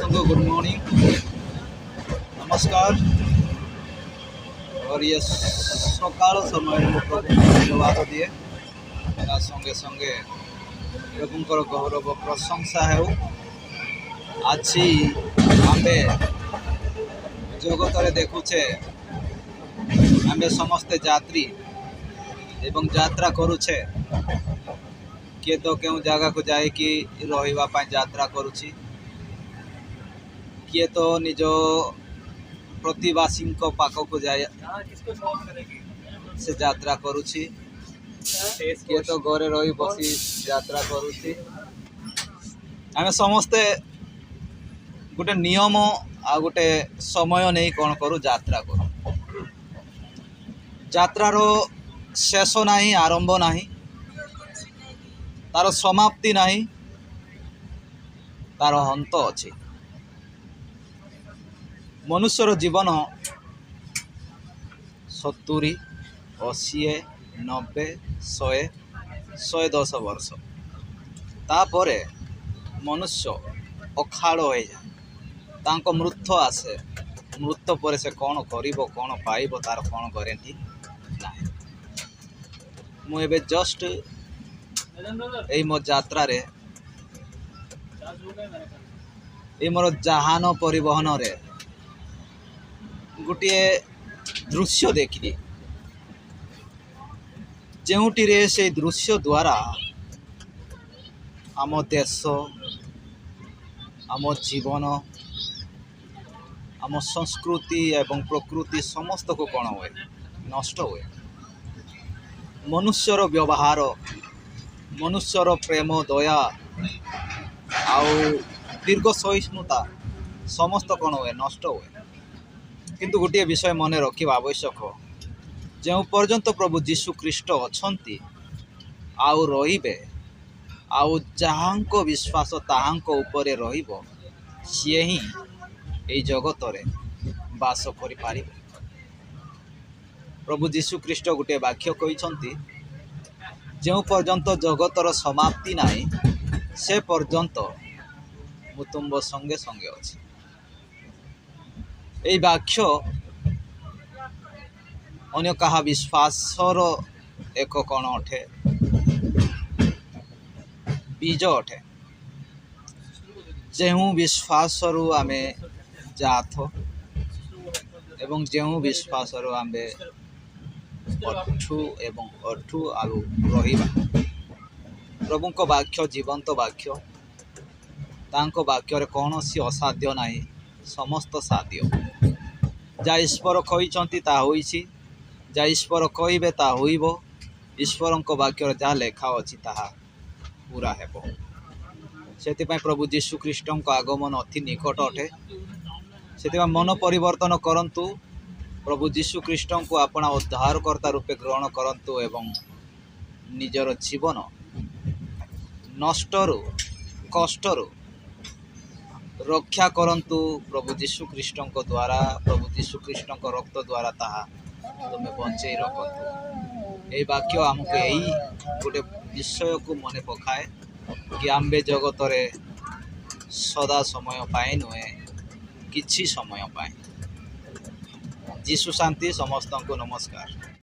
को good morning, नमस्कार। और ये सकाल समय प्रभु धन्यवाद दिए संगे संगे प्रभुंकर गौरव प्रशंसा है। आज आम जगत देखुचे आम समस्ते यात्री एवं यात्रा करुचे। किए तो क्यों जगह को जाकि रही यात्रा करुची, किए तो निज प्रतिवासी पाखक जाए से यात्रा करुची, किए तो घरे रही बसी यात्रा करुची। आम समस्ते गोटे नियम आ गोटे समय नहीं कौन करूँ यात्रा करूँ। यात्रार शेष नहीं, आरंभ नहीं, तार समाप्ति नहीं, तार अंत अच्छी। मनुष्यर जीवन 70, 80, 90, 100, 110 वर्ष तापर मनुष्य अखाड़ हो जाए, तांको मृत्यु आसे। मृत्यु पर से कौन करिबो, कौन पाइबो, तार कौन गारंटी नहीं। मुझे जस्ट यही मो यात्रा रे मोर जहान परिवहन रे गोटे दृश्य देखी, जोटी से दृश्य द्वारा आम देश, आम जीवन, आम संस्कृति एवं प्रकृति समस्त को कौन हुए, नष्ट हुए। मनुष्यर व्यवहार, मनुष्यर प्रेम, दया आउ दीर्घ सहिष्णुता समस्त कौन हुए, नष्ट हुए। किंतु गोटे विषय मन रखा आवश्यक, जो पर्यंत प्रभु जीशु ख्रीष्ट अछंती आउ रहिबे, आउ जहांको विश्वास ताहांको उपरे रहिबो, सी ही एई जगत रे बास करि पारिबे। प्रभु जीशु ख्रीष्ट गोटे वाक्य कहिसंती, जो पर्यंत जगतर समाप्ति नाही से पर्यंत मु तुम संगे संगे अछि। এই বাক্য अन्य कहा विश्वासर एक कौन अटे, बीज अटे। जो विश्वास आम जाथ एवं जो विश्वास आम अठू एवं अठू आगु रहिबा। प्रभु को वाक्य जीवंत वाक्य, तांको वाक्य कौन सी असाध्य नहीं, समस्त साध्य। जा ईश्वर कही ता होइछि, जा ईश्वर कहिबे ता होइबो। ईश्वर वाक्य जहाँ लेखा अच्छी ताहा पूरा हेबो। सेतिपय प्रभु जीशु ख्रीष्ट आगमन अति निकट अटे। सेतिपय मन परिवर्तन करंतु, प्रभु जीशु ख्रीष्ट को आपणा उद्धारकर्ता रूपे ग्रहण करंतु एवं निजर जीवन नष्टरु कष्टरु रक्षा करंतु। प्रभु जीशु ख्रीष्ट द्वारा, प्रभु जीशु ख्रीष्ट रक्त द्वारा ताहा तुम्हें बंचे रखतु। ये वाक्य आमको यही गोटे विषय को मन पकाए कि आम्बे जगत रे सदा समय पाए नुहे, किछि समय पाए। जीशु शांति समस्त को नमस्कार।